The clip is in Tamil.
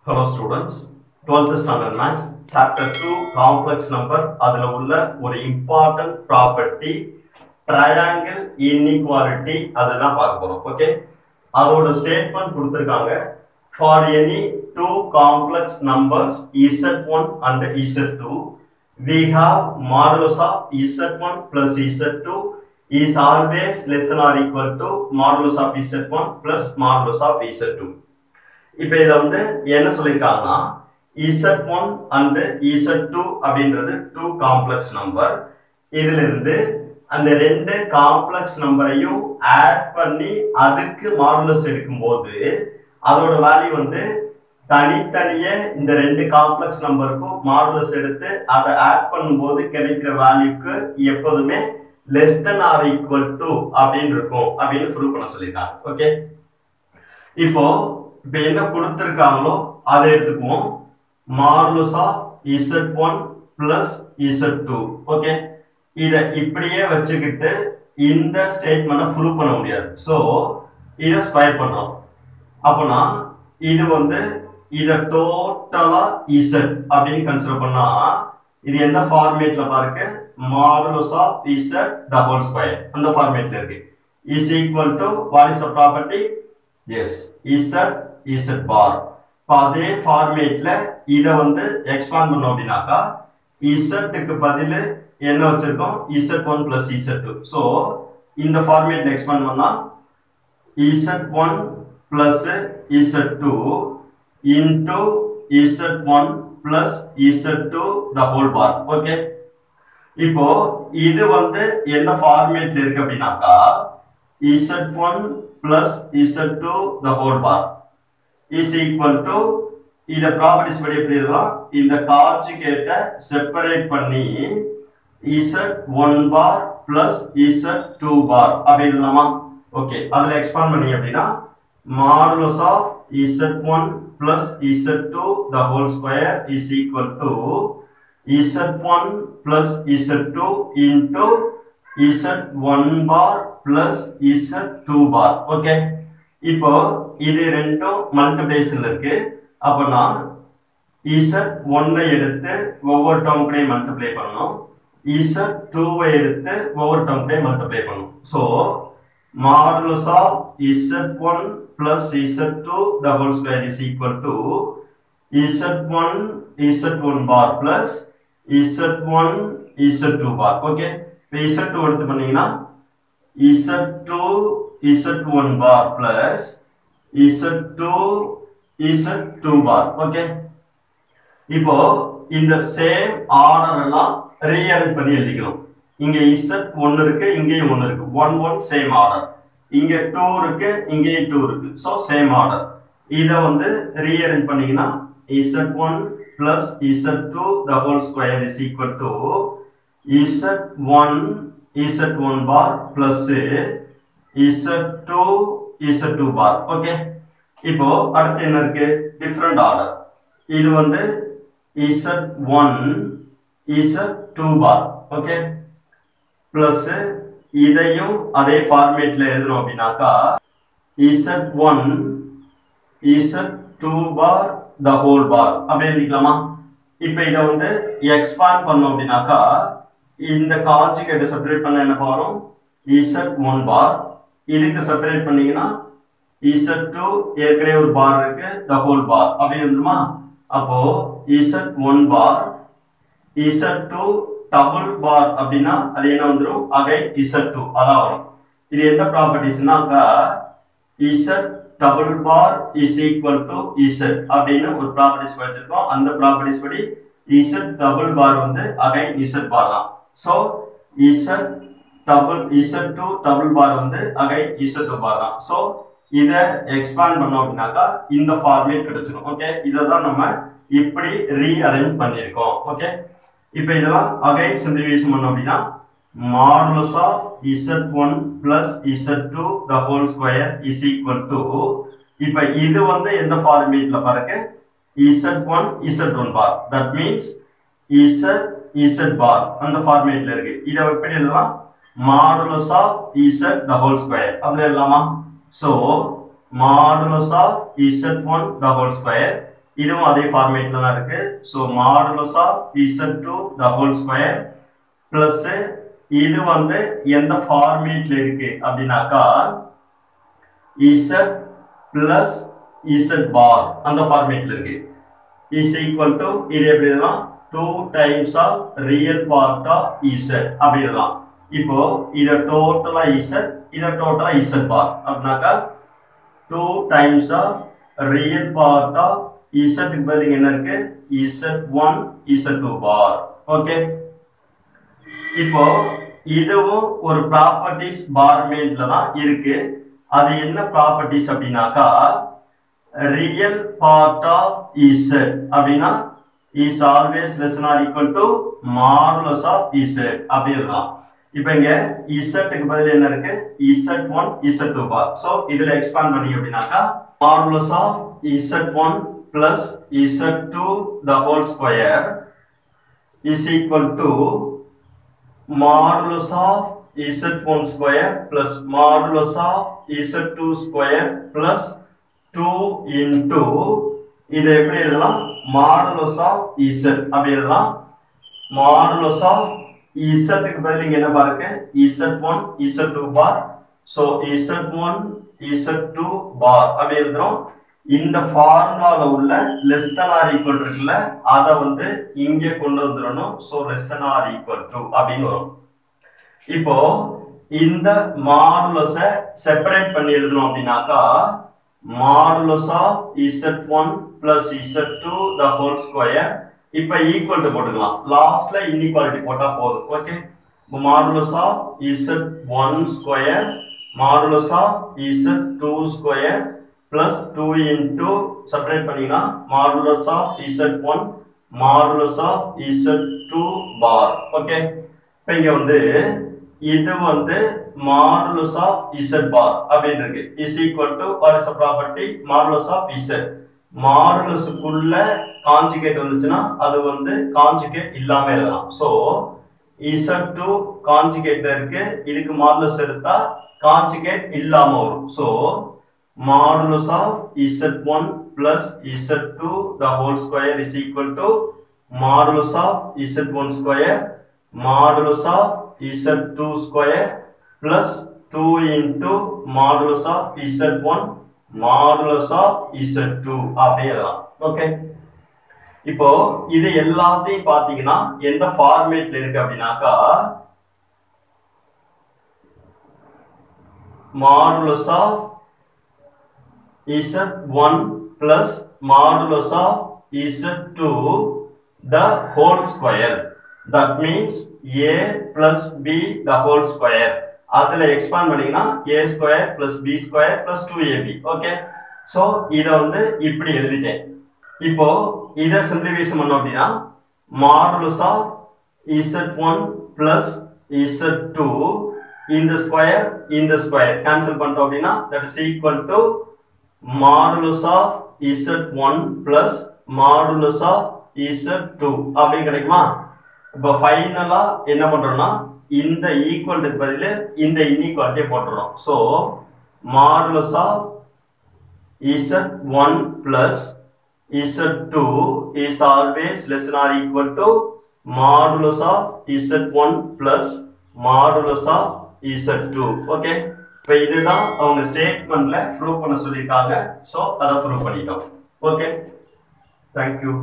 Hello students, 12th standard maths chapter 2 complex number அதுல உள்ள ஒரு important property triangle inequality அதுதான் பார்க்க போறோம். ஓகே, அதோட ஸ்டேட்மெண்ட் கொடுத்திருக்காங்க. For any two complex numbers z1 and z2 we have modulus of z1 plus z2 is always less than or equal to modulus of z1 plus modulus of z2. இப்போ இத வந்து என்ன சொல்லிருக்காங்கன்னா z1 and z2 அப்படின்றது two complex number. இதில இருந்து அந்த ரெண்டு காம்ப்ளெக்ஸ் நம்பரையும் ஆட் பண்ணி அதுக்கு மாடுலஸ் எடுக்கும்போது அதோட வேல்யூ வந்து தனித்தனியே இந்த ரெண்டு காம்ப்ளெக்ஸ் நம்பருக்கும் மாடுலஸ் எடுத்து அதை ஆட் பண்ணும்போது கிடைக்கிற வேல்யூக்கு எப்போதுமே less than or equal to அப்படின்னு இருக்கும் அப்படின்னு ப்ரூவ் பண்ண சொல்லிருக்காங்க. ஓகே, இப்போ என்ன கொடுத்திருக்காங்களோ அதை எடுத்துக்குவோம். Modulus of z1 plus z2. Okay, இத இப்படியே வச்சுக்கிட்டு இந்த ஸ்டேட்மெண்ட்டை ப்ரூவ் பண்ண முடியாது. சோ இத ஸ்கொயர் பண்றோம். அப்பனா இது வந்து இத டோட்டலா z அப்படினு கன்சிடர் பண்ணா இது எந்த ஃபார்மேட்ல பாருங்க, modulus of z the whole square அந்த ஃபார்மேட்ல இருக்கு. is equal to what is the property? Yes, z bar. அதே ஃபார்மேட்ல இத வந்து எக்ஸ்பாண்ட் பண்ணோம் அப்படினாக்கா z க்கு பதிலு என்ன வச்சிருக்கோம், z1 plus z2. சோ இந்த ஃபார்மேட்ல எக்ஸ்பாண்ட் பண்ணா z1 plus z2 into z1 plus z2 the whole bar. Okay, இப்போ இது வந்து என்ன ஃபார்மேட்ல இருக்கு அப்படினாக்கா z1 plus z2 the whole bar is equal to இந்த ப்ராப்பர்ட்டிஸ் படி எப்படி எழுதலாம், இந்த கான்ஜுகேட்டை செப்பரேட் பண்ணி z1 bar plus z2 bar அப்படி எழுதலாமா? ஓகே, அதுல எக்ஸ்பாண்ட் பண்ணி அப்படின்னா modulus of z1 plus z2 the whole square is equal to z1 plus z2 into z1 bar plus z2 bar. Okay, இப்போ இது ரெண்டும் மல்டிப்ளிகேஷன்ல இருக்கு. அப்பனா z1 எடுத்து ஒவ்வொரு டேர்ம்களையும் மல்டிப்ளை பண்ணனும், z2 எடுத்து ஒவ்வொரு டேர்ம்களையும் மல்டிப்ளை பண்ணனும். So modulus of z1 plus z2 the whole square is equal to z1 bar plus z1 z2 bar. Okay, z2 எடுத்து பண்ணீங்கன்னா z1 bar plus z2 bar. Okay, இப்போ இந்த சேம் ஆர்டர் எல்லாம் ரீஅரேஞ்ச் பண்ணி எழுதிக்கணும். இங்க z1 இருக்கு, இங்கேயும் 1 இருக்கு, 1 1 சேம் ஆர்டர். இங்க 2 இருக்கு, இங்கேயும் 2 இருக்கு. So same order. இத வந்து ரீஅரேஞ்ச் பண்ணீங்கன்னா z1 plus z2 the whole square is equal to z1 bar plus z2 bar. Okay, இப்போ அடுத்து என்ன இருக்கு, டிஃபரண்ட் ஆர்டர். இது வந்து z1 z2 bar. Okay, plus இதையும் அதே ஃபார்மேட்ல எழுதணும் அப்படினாக்கா z1 z2 bar the whole bar அப்படி எழுதிக்கலாமா? இப்போ இத வந்து எக்ஸ்பாண்ட் பண்ணோம் அப்படினாக்கா இந்த கான்ஜுகேட்டை செப்பரேட் பண்ண என்ன வரும், z1 bar. இதுக்கு செப்பரேட் பண்ணீங்கன்னா z2 ஏற்கனவே ஒரு பார் இருக்கு, the whole bar அப்படி வந்துருமா? அப்போ z1 bar z2 double bar அப்படின்னா அது என்ன வந்துரும், அகைன் z2 அதான் வரும். இது எந்த ப்ராப்பர்ட்டிஸ்னாக்கா z double bar is equal to z அப்படின்னு ஒரு ப்ராப்பர்ட்டிஸ் படிச்சிருக்கோம். அந்த ப்ராப்பர்ட்டிஸ் படி z டபுள் பார் வந்து அகைன் z பார் தான். சோ z2 டபுள் பார் வந்து அகைன் z2 பார் தான். சோ இத எக்ஸ்பாண்ட் பண்ணோம் அப்படினாக்கா இந்த ஃபார்மேட் கிடைச்சிடும். ஓகே, இத தான் நம்ம இப்படி ரீஅரேஞ்ச் பண்ணிருக்கோம். ஓகே, இப்போ இதெல்லாம் அகைன் சிம்பிளிஃபிகேஷன் பண்ணோம் அப்படினா modulus of z1 plus z2 the whole square is equal to இப்போ இது வந்து எந்த ஃபார்மேட்ல பாருங்க, z1 bar. that means z bar அந்த ஃபார்மேட்ல இருக்கு. இத எப்படி எழுதலாம், modulus of z the whole square அப்படி எழுதலாமா? So modulus of z1 the whole square இதுவும் அதே ஃபார்மேட்ல தான் இருக்கு. So modulus of Z2 the whole square plus இது வந்து எந்த ஃபார்மேட்ல இருக்கு அப்படின்னாக்கா Z பிளஸ் Z பார் அந்த ஃபார்மேட்ல இருக்கு. is equal to இது எப்படி எழுதலாம் 2 times of real part of Z அப்படி எழுதலாம். இப்போ இத டோட்டலா Z இத டோட்டலா Z பார் அப்படினாக்கா 2 times of real part of Z க்கு பதிலா என்ன இருக்கு Z1 Z2 பார். ஓகே, இப்போ இதுவும் ஒரு ப்ராப்பர்ட்டிஸ் பார்மேட்ல தான் இருக்கு. அது என்ன ப்ராப்பர்ட்டிஸ் அப்படின்னாக்கா real part of Z அப்படின்னா is always less than or equal to modulus of Z அப்படி எழுதலாம். இப்போ இங்க Z க்கு பதிலா என்ன இருக்கு Z1 Z2 பார். சோ இதுல எக்ஸ்பாண்ட் பண்ணி அப்படினாக்கா modulus of Z1 plus Z2 the whole square is equal to modulus of Z1 square plus modulus of Z2 square plus 2 into இதை எப்படி எழுதலாம் modulus of Z அப்படி எழுதலாம். modulus of Z க்கு பதிலா இங்க என்ன பாருங்க Z1 Z2 பார். சோ Z1 Z2 பார் அப்படி எழுதுறோம். இந்த ஃபார்முலால உள்ள less than or equal இருக்குல்ல அத வந்து இங்க கொண்டு வந்துறணும். So less than or equal to அப்படினு வரும். இப்போ இந்த மாடுலஸை செப்பரேட் பண்ணி எழுதணும் அப்படின்னாக்கா modulus of Z1 plus Z2 the whole square இப்ப ஈக்குவல் டு போட்டுக்கலாம். லாஸ்ட்ல இன்இக்வாலிட்டி போட்டா போதும். Okay, modulus of Z1 square modulus of Z2 square plus 2 into separate பண்ணினா modulus of Z1 modulus of Z2 bar. Okay, இப்போ இங்க வந்து இது வந்து modulus of Z bar அப்படினு இருக்கு is equal to what is the property modulus of Z. modulus குள்ள கான்ஜுகேட் வந்துச்சுனா அது வந்து கான்ஜுகேட் இல்லாம எழுதலாம். சோ Z2 கான்ஜுகேட்ல இருக்கு, இதுக்கு modulus எடுத்தா கான்ஜுகேட் இல்லாம வரும். So modulus of Z1 plus Z2 the whole square is equal to modulus of Z1 square modulus of Z2 square plus 2 into modulus of Z1 modulus of Z2 அப்படி எழுதலாம். ஓகே, இப்போ இது எல்லாத்தையும் பாத்தீங்கன்னா எந்த ஃபார்மேட்ல இருக்கு அப்படின்னாக்கா modulus of Z1 plus modulus of Z2 the whole square. That means A plus B the whole square. அதுல எக்ஸ்பாண்ட் பண்ணீங்கன்னா A square plus B square plus 2AB. Okay, so இத வந்து இப்படி எழுதிட்டேன். இப்போ இத சிம்பிளிஃபிகேஷன் பண்ணோம் அப்படின்னா modulus of Z1 plus Z2 இந்த ஸ்கொயர் கேன்சல் பண்ணிட்டோம் அப்படின்னா that is equal to modulus of Z1 plus modulus of Z2 அப்படி கிடைக்குமா? இப்போ ஃபைனலா என்ன பண்றோம்னா இந்த ஈக்குவலுக்கு பதிலா இந்த இன்இக்வாலிட்டியை போட்டுறோம். So modulus of Z1 plus Z2 is always less than or equal to modulus of Z1 plus modulus of Z2. Okay, இப்போ இதுதான் அவங்க ஸ்டேட்மெண்ட்ல ப்ரூவ் பண்ண சொல்லிருக்காங்க. சோ அத ப்ரூவ் பண்ணிட்டோம். Okay, thank you.